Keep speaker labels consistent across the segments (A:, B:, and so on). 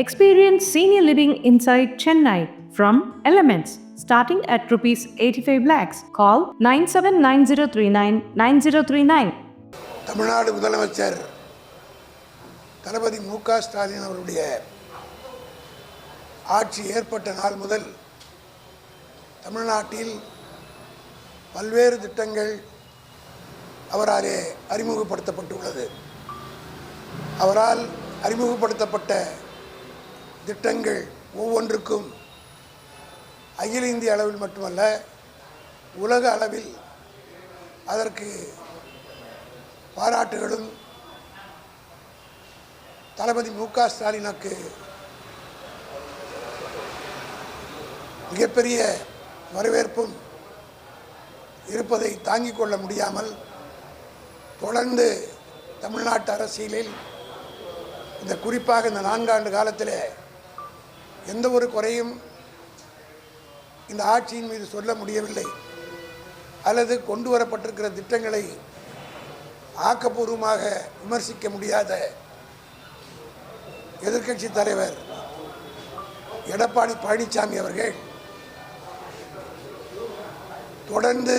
A: Experience senior living inside Chennai from Elements starting at rupees 85 lakhs. Call 9790399039.
B: Tamil Nadu முதலமைச்சர் தளபதி மு.க. ஸ்டாலின் அவருடைய ஆட்சி ஏற்பட்ட நாள் முதல் தமிழ்நாட்டில் பல்வேறு திட்டங்கள் அவராலே அறிமுகப்படுத்தப்பட்டுள்ளது. அவரால் அறிமுகப்படுத்தப்பட்ட திட்டங்கள் ஒவ்வொன்றுக்கும் அகில இந்திய அளவில் மட்டுமல்ல, உலக அளவில் அதற்கு பாராட்டுகளும் தளபதி மு.க. ஸ்டாலினுக்கு மிகப்பெரிய வரவேற்பும் இருப்பதை தாங்கிக் கொள்ள முடியாமல் தொடர்ந்து தமிழ்நாட்டு அரசியலில் இந்த குறிப்பாக இந்த 4 ஆண்டு காலத்தில் எந்த ஒரு குறையும் இந்த ஆட்சியின் மீது சொல்ல முடியவில்லை. அல்லது கொண்டு வரப்பட்டிருக்கிற திட்டங்களை ஆக்கப்பூர்வமாக விமர்சிக்க முடியாத எதிர்க்கட்சி தலைவர் எடப்பாடி பழனிசாமி அவர்கள் தொடர்ந்து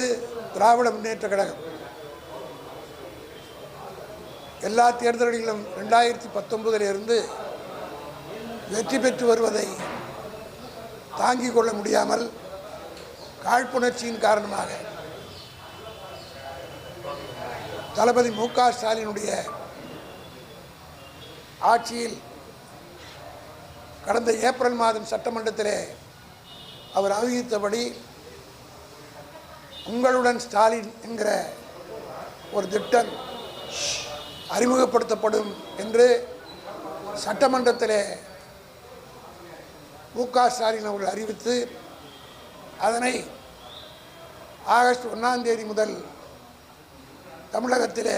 B: திராவிட முன்னேற்றக் கழகம் எல்லா தேர்தல்களிலும் 2019 வெற்றி பெற்று வருவதை தாங்கிக் கொள்ள முடியாமல் காழ்ப்புணர்ச்சியின் காரணமாக தளபதி மு.க. ஸ்டாலினுடைய ஆட்சியில் கடந்த ஏப்ரல் மாதம் சட்டமன்றத்திலே அவர் அறிவித்தபடி உங்களுடன் ஸ்டாலின் என்கிற ஒரு திட்டம் அறிமுகப்படுத்தப்படும் என்று சட்டமன்றத்திலே மு.க. ஸ்டாலின் அவர்கள் அறிவித்து அதனை ஆகஸ்ட் 1 முதல் தமிழகத்திலே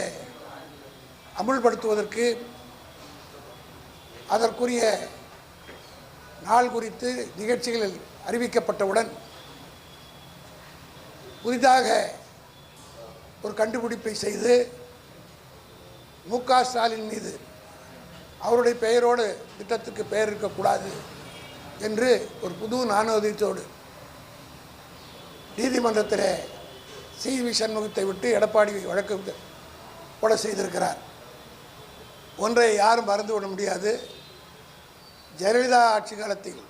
B: அமுல்படுத்துவதற்கு அதற்குரிய நாள் குறித்து நிகழ்ச்சிகளில் அறிவிக்கப்பட்டவுடன் புதிதாக ஒரு கண்டுபிடிப்பை செய்து மு.க. ஸ்டாலின் மீது அவருடைய பெயரோடு திட்டத்துக்கு பெயர் இருக்கக்கூடாது என்று ஒரு புது நாணயத்தோடு நீதிமன்றத்தில் சி.வி. சண்முகத்தை விட்டு எடப்பாடி வழக்கு போட செய்திருக்கிறார். ஒன்றை யாரும் மறந்துவிட முடியாது. ஜெயலலிதா ஆட்சி காலத்தில்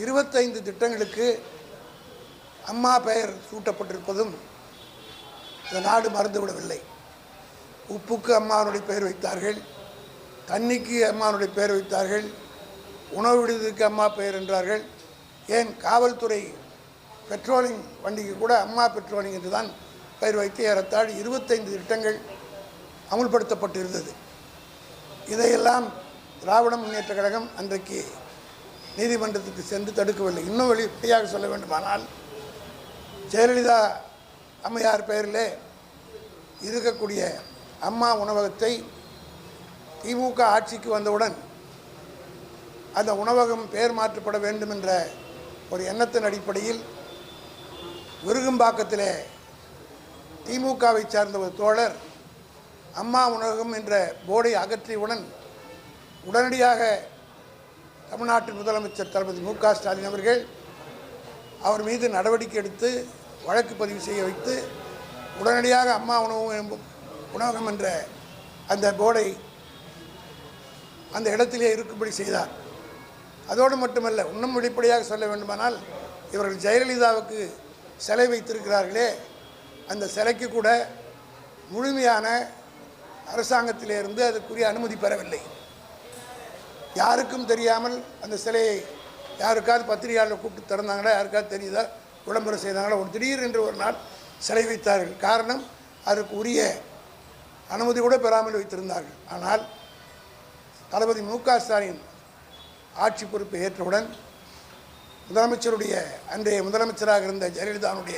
B: 25 திட்டங்களுக்கு அம்மா பெயர் சூட்டப்பட்டிருப்பதும் இந்த நாடு மறந்துவிடவில்லை. உப்புக்கு அம்மாவுடைய பெயர் வைத்தார்கள், தண்ணிக்கு அம்மாவுடைய பெயர் வைத்தார்கள், உணவு விடுதலுக்கு அம்மா பெயர் என்றார்கள். ஏன் காவல்துறை பெட்ரோலிங் வண்டிக்கு கூட அம்மா பெட்ரோலிங் என்று தான் பெயர் வைத்து ஏறத்தாழ 25 திட்டங்கள் அமுல்படுத்தப்பட்டிருந்தது. இதையெல்லாம் திராவிட முன்னேற்றக் கழகம் அன்றைக்கு நீதிமன்றத்துக்கு சென்று தடுக்கவில்லை. இன்னும் வெளிப்படையாக சொல்ல வேண்டுமானால் ஜெயலலிதா அம்மையார் பெயரிலே இருக்கக்கூடிய அம்மா உணவகத்தை திமுக ஆட்சிக்கு வந்தவுடன் அந்த உணவகம் பெயர் மாற்றப்பட வேண்டும் என்ற ஒரு எண்ணத்தின் அடிப்படையில் விருகம்பாக்கத்திலே திமுகவை சார்ந்த ஒரு தோழர் அம்மா உணவகம் என்ற போர்டை அகற்றியவுடன் உடனடியாக தமிழ்நாட்டின் முதலமைச்சர் தளபதி மு.க. ஸ்டாலின் அவர்கள் அவர் மீது நடவடிக்கை எடுத்து வழக்கு பதிவு செய்ய வைத்து உடனடியாக அம்மா உணவகம் என்ற அந்த போர்டை அந்த இடத்திலே இருக்கும்படி செய்தார். அதோடு மட்டுமல்ல, இன்னும் வெளிப்படையாக சொல்ல வேண்டுமானால் இவர்கள் ஜெயலலிதாவுக்கு சிலை வைத்திருக்கிறார்களே, அந்த சிலைக்கு கூட முழுமையான அரசாங்கத்திலிருந்து அதுக்குரிய அனுமதி பெறவில்லை. யாருக்கும் தெரியாமல் அந்த சிலையை யாருக்காவது பத்திரிகையாளர் கூப்பிட்டு திறந்தாங்களா, யாருக்காவது தெரியுதா, விளம்பரம் செய்தாங்களா, ஒரு திடீர் என்று ஒரு நாள் சிலை வைத்தார்கள். காரணம், அதற்கு உரிய அனுமதி கூட பெறாமல் வைத்திருந்தார்கள். ஆனால் தளபதி மு.க. ஸ்டாலின் ஆட்சி பொறுப்பை ஏற்றவுடன் முதலமைச்சருடைய அன்றைய முதலமைச்சராக இருந்த ஜெயலலிதாவுடைய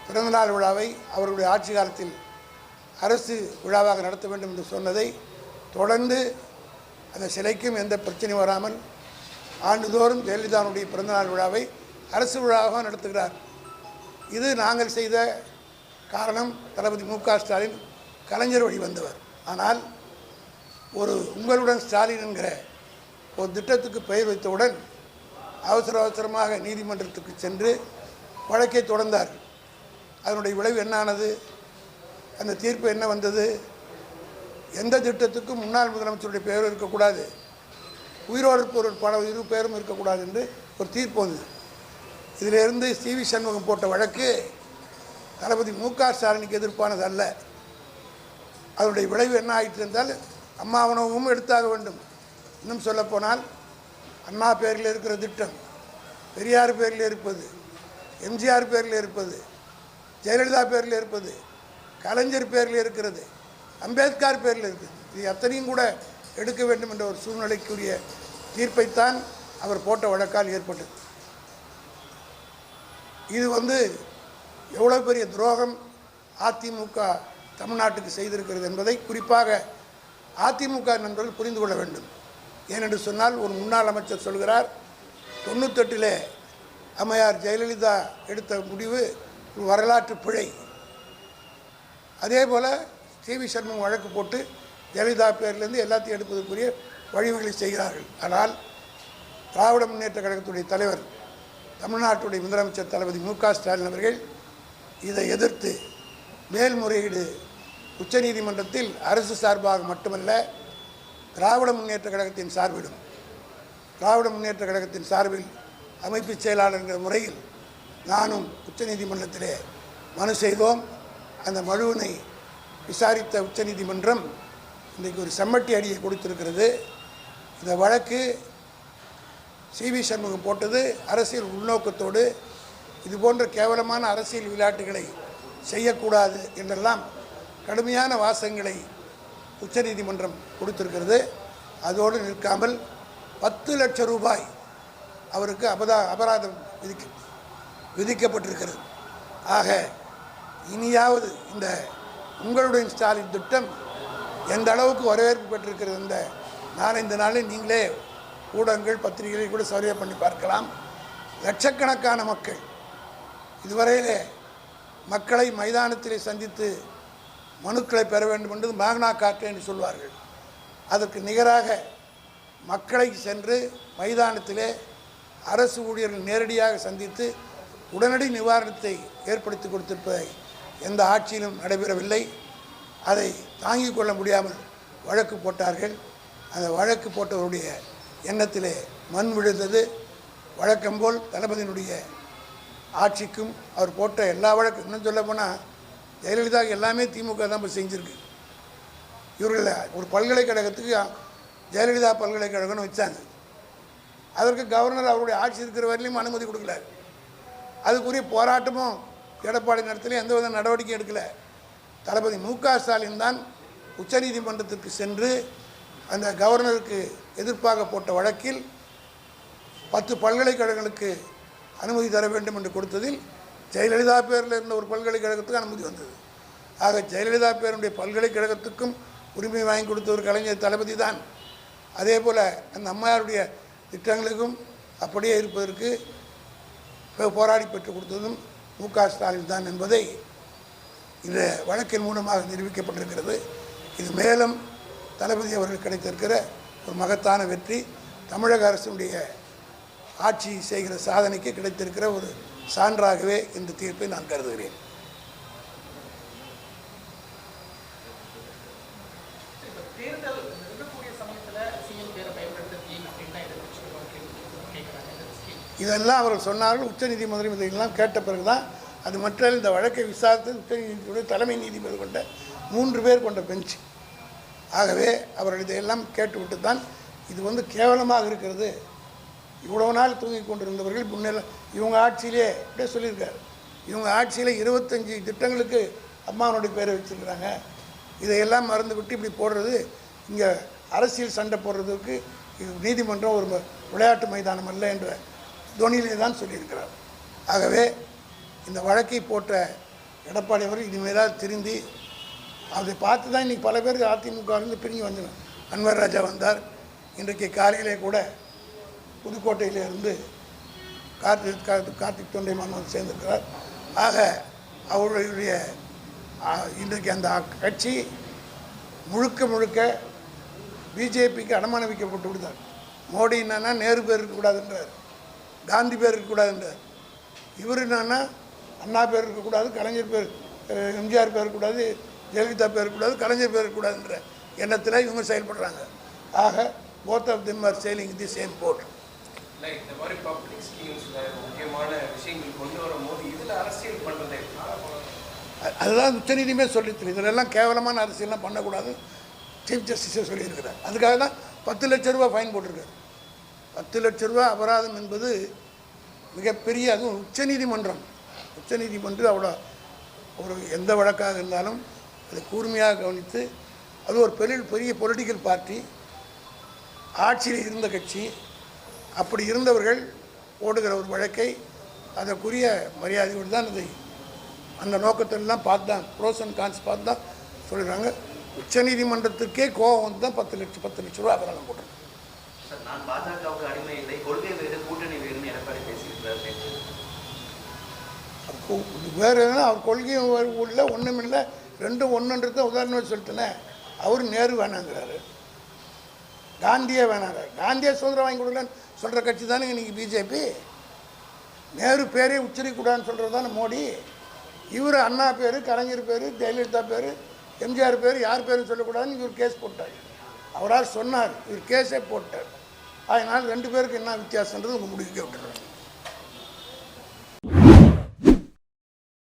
B: பிறந்தநாள் விழாவை அவருடைய ஆட்சி காலத்தில் அரசு விழாவாக நடத்த வேண்டும் என்று சொன்னதை தொடர்ந்து அந்த சிலைக்கும் எந்த பிரச்சனையும் வராமல் ஆண்டுதோறும் ஜெயலலிதாவுடைய பிறந்தநாள் விழாவை அரசு விழாவாக நடத்துகிறார். இது நாங்கள் செய்த காரணம். தளபதி மு.க. ஸ்டாலின் கலைஞர் வழி வந்தவர். ஆனால் ஒரு உங்களுடன் ஸ்டாலின் என்கிற ஒரு திட்டத்துக்கு பெயர் வைத்தவுடன் அவசரமாக நீதிமன்றத்துக்கு சென்று வழக்கை தொடர்ந்தார்கள். அதனுடைய விளைவு என்னானது? அந்த தீர்ப்பு என்ன வந்தது? எந்த திட்டத்துக்கும் முன்னாள் முதலமைச்சருடைய பெயர் இருக்கக்கூடாது, உயிரோடு இருப்பவர் இரு பேரும் இருக்கக்கூடாது என்று ஒரு தீர்ப்பு வந்தது. இதிலிருந்து சி.வி. சண்முகம் போட்ட வழக்கு தளபதி மு.க. ஸ்டாலினுக்கு எதிர்ப்பானது அல்ல. அதனுடைய விளைவு என்ன ஆயிற்று என்றால், அம்மா உணவும் எடுத்தாக வேண்டும். இன்னும் சொல்லப்போனால் அண்ணா பேரில் இருக்கிற திட்டம், பெரியார் பேரில் இருப்பது, எம்ஜிஆர் பேரில் இருப்பது, ஜெயலலிதா பேரில் இருப்பது, கலைஞர் பேரில் இருக்கிறது, அம்பேத்கர் பேரில் இருக்குது. இது அத்தனையும் கூட எடுக்க வேண்டும் என்ற ஒரு சூழ்நிலைக்குரிய தீர்ப்பைத்தான் அவர் போட்ட வழக்கால் ஏற்பட்டது. இது எவ்வளோ பெரிய துரோகம் அதிமுக தமிழ்நாட்டுக்கு செய்திருக்கிறது என்பதை குறிப்பாக அதிமுக நண்பர்கள் புரிந்து கொள்ள வேண்டும். ஏனென்று சொன்னால், ஒரு முன்னாள் அமைச்சர் சொல்கிறார், 98 அம்மையார் ஜெயலலிதா எடுத்த முடிவு ஒரு வரலாற்று பிழை. அதே போல் சி.வி. சண்முகம் வழக்கு போட்டு ஜெயலலிதா பேரிலிருந்து எல்லாத்தையும் எடுப்பதற்குரிய வழிவகைகளை செய்கிறார்கள். ஆனால் திராவிட முன்னேற்ற கழகத்துடைய தலைவர், தமிழ்நாட்டுடைய முதலமைச்சர் தளபதி மு.க. ஸ்டாலின் அவர்கள் இதை எதிர்த்து மேல்முறையீடு உச்சநீதிமன்றத்தில் அரசு சார்பாக மட்டுமல்ல, திராவிட முன்னேற்ற கழகத்தின் சார்பிலும், திராவிட முன்னேற்ற கழகத்தின் சார்பில் அமைப்பு செயலாளர் என்கிற முறையில் நானும் உச்சநீதிமன்றத்திலே மனு செய்தோம். அந்த மனுவினை விசாரித்த உச்சநீதிமன்றம் இன்றைக்கு ஒரு செம்மட்டி அடியை கொடுத்திருக்கிறது. இந்த வழக்கு சி.வி. சண்முகம் போட்டது அரசியல் உள்நோக்கத்தோடு, இதுபோன்ற கேவலமான அரசியல் விளையாட்டுகளை செய்யக்கூடாது என்றெல்லாம் கடுமையான வாசகங்களை உச்சநீதிமன்றம் கொடுத்திருக்கிறது. அதோடு நிற்காமல் 10 லட்சம் ரூபாய் அவருக்கு அபராதம் விதிக்கப்பட்டிருக்கிறது. ஆக இனியாவது இந்த உங்களுடைய ஸ்டாலின் திட்டம் எந்த அளவுக்கு வரவேற்பு பெற்றிருக்கிறது இந்த 4-5 நாளில் நீங்களே ஊடகங்கள் பத்திரிகைகளை கூட சர்வே பண்ணி பார்க்கலாம். லட்சக்கணக்கான மக்கள் இதுவரையிலே மக்களை மைதானத்திலே சந்தித்து மனுக்களை பெற வேண்டும் என்று மேக்னா கார்ட்டா என்று சொல்வார்கள். அதற்கு நிகராக மக்களை சென்று மைதானத்திலே அரசு ஊழியர்கள் நேரடியாக சந்தித்து உடனடி நிவாரணத்தை ஏற்படுத்தி கொடுத்திருப்பதை எந்த ஆட்சியிலும் நடைபெறவில்லை. அதை தாங்கிக் கொள்ள முடியாமல் வழக்கு போட்டார்கள். அந்த வழக்கு போட்டவருடைய எண்ணத்திலே மண் விழுந்தது. வழக்கம்போல் தளபதியினுடைய ஆட்சிக்கும் அவர் போட்ட எல்லா வழக்கும், இன்னும் சொல்ல போனால் ஜெயலலிதா எல்லாமே திமுக தான் இப்போ செஞ்சுருக்கு. இவர்கள் ஒரு பல்கலைக்கழகத்துக்கு ஜெயலலிதா பல்கலைக்கழகம்னு வச்சாங்க. அதற்கு கவர்னர் அவருடைய ஆட்சி இருக்கிற வரையிலும் அனுமதி கொடுக்கல. அதுக்குரிய போராட்டமும் எடப்பாடி நடத்தல, எந்தவித நடவடிக்கையும் எடுக்கலை. தளபதி மு.க. ஸ்டாலின் தான் உச்சநீதிமன்றத்திற்கு சென்று அந்த கவர்னருக்கு எதிர்ப்பாக போட்ட வழக்கில் 10 பல்கலைக்கழகங்களுக்கு அனுமதி தர வேண்டும் என்று கொடுத்ததில் ஜெயலலிதா பேரில் இருந்த ஒரு பல்கலைக்கழகத்துக்கு அனுமதி வந்தது. ஆக ஜெயலலிதா பேருடைய பல்கலைக்கழகத்துக்கும் உரிமை வாங்கி கொடுத்தவர் கலைஞர் தளபதி தான். அதே போல் அந்த அம்மையாருடைய திட்டங்களுக்கும் அப்படியே இருப்பதற்கு போராடி பெற்றுக் கொடுத்ததும் மு.க. ஸ்டாலின் தான் என்பதை இந்த வழக்கின் மூலமாக நிரூபிக்கப்பட்டிருக்கிறது. இது மேலும் தளபதி அவர்கள் கிடைத்திருக்கிற ஒரு மகத்தான வெற்றி, தமிழக அரசுடைய ஆட்சி செய்கிற சாதனைக்கு கிடைத்திருக்கிற ஒரு சான்றாகவே இந்த தீர்ப்பை நான் கருதுகிறேன். இதெல்லாம் அவர்கள் சொன்னார்கள். உச்சநீதிமன்றம் இதையெல்லாம் கேட்ட பிறகு தான் அது மட்டும் இந்த வழக்கை விசாரித்து உச்சநீதிமன்ற தலைமை நீதிபதி கொண்ட 3 பேர் கொண்ட பெஞ்ச். ஆகவே அவர்கள் இதையெல்லாம் கேட்டுவிட்டு தான் இது கேவலமாக இருக்கிறது, இவ்வளவு நாள் தூங்கி கொண்டிருந்தவர்கள் முன்னே இவங்க ஆட்சியிலே அப்படியே சொல்லியிருக்காரு. இவங்க ஆட்சியில் 25 திட்டங்களுக்கு அம்மாவனுடைய பேரை வச்சுருக்கிறாங்க. இதையெல்லாம் மறந்து விட்டு இப்படி போடுறது, இங்கே அரசியல் சண்டை போடுறதுக்கு இது நீதிமன்றம் ஒரு விளையாட்டு மைதானம் அல்ல என்ற துணியிலே தான் சொல்லியிருக்கிறார். ஆகவே இந்த வழக்கை போட்ட எடப்பாடி அவர்கள் இனிமேலாக திருந்தி அதை பார்த்து தான் இன்றைக்கி பல பேர் அதிமுகவிலிருந்து பிரிஞ்சு வந்துடும். அன்வர் ராஜா வந்தார். இன்றைக்கு காலையிலே கூட புதுக்கோட்டையிலிருந்து கார்த்திக் தொண்டைமான் வந்து சேர்ந்திருக்கிறார். ஆக அவர்களுடைய இன்றைக்கு அந்த கட்சி முழுக்க பிஜேபிக்கு அடமானம் வைக்கப்பட்டு விடுதார். மோடி என்னன்னா நேரு பேர் இருக்கக்கூடாதுன்றார், காந்தி பேர் இருக்கக்கூடாதுன்றார். இவர் என்னன்னா அண்ணா பேர் இருக்கக்கூடாது, கலைஞர் பேர், எம்ஜிஆர் பேர் இருக்கக்கூடாது, ஜெயலலிதா பேர் இருக்கக்கூடாது, கலைஞர் பேர் இருக்கக்கூடாதுன்ற எண்ணத்தில் இவங்க செயல்படுறாங்க. ஆக both of them are sailing the same boat.
C: இந்த மாதிரி பப்ளிக் ஸ்கீம்ஸில் முக்கியமான விஷயங்கள் கொண்டு வரும்போது இதில் அரசியல் பண்ணுறது
B: அதுதான் உச்சநீதிமே சொல்லிட்டு இதிலெல்லாம் கேவலமான அரசியல்லாம் பண்ணக்கூடாது சீஃப் ஜஸ்டிஸை சொல்லியிருக்கிறார். அதுக்காக தான் 10 லட்ச ரூபா ஃபைன் போட்டிருக்காரு. 10 லட்ச ரூபா அபராதம் என்பது மிகப்பெரிய, அதுவும் உச்சநீதிமன்றம் அவ்வளோ ஒரு எந்த வழக்காக இருந்தாலும் அதை கூர்மையாக கவனித்து, அது ஒரு பெரிய பொலிட்டிக்கல் பார்ட்டி, ஆட்சியில் இருந்த கட்சி, அப்படி இருந்தவர்கள் ஓடுகிற ஒரு வழக்கை அதற்குரிய மரியாதையோடு தான் அதை அந்த நோக்கத்திலெல்லாம் பார்த்து தான் ப்ரோஸ் அண்ட் கான்ஸ் பார்த்து தான் சொல்கிறாங்க. உச்சநீதிமன்றத்துக்கே கோபம் வந்து தான் 10 லட்ச ரூபா அபராதம் போட்டிருக்காங்க.
D: சார், நான் பாஜகவுக்கு அடிமை இல்லை, கொள்கை வேறு கூட்டணி வேறுன்னு எடப்பாடி பேசியிருக்கிறார்.
B: வேறு எதுனா அவர் கொள்கையும் உள்ள ஒன்றுமில்லை, ரெண்டும் ஒன்றுன்றத உதாரணமாக சொல்லிட்டேனே. அவர் நேரு வேணாங்கிறாரு, காந்தியே வேணாங்கிறார். காந்தியே சுதந்திரம் வாங்கி கொடுக்கலன்னு சொல்கிற கட்சி தானே இன்றைக்கி பிஜேபி. நேரு பேரே உச்சரிக்கூடாதுன்னு சொல்கிறது தானே மோடி. இவர் அண்ணா பேர், கலைஞர் பேர், ஜெயலலிதா பேர், எம்ஜிஆர் பேர், யார் பேரும் சொல்லக்கூடாதுன்னு இவர் கேஸ் போட்டார். அவரால் சொன்னார், இவர் கேஸே போட்டார். அதனால் 2 பேருக்கு என்ன வித்தியாசன்றது உங்கள் முடிவுக்கே விட்டுறாங்க.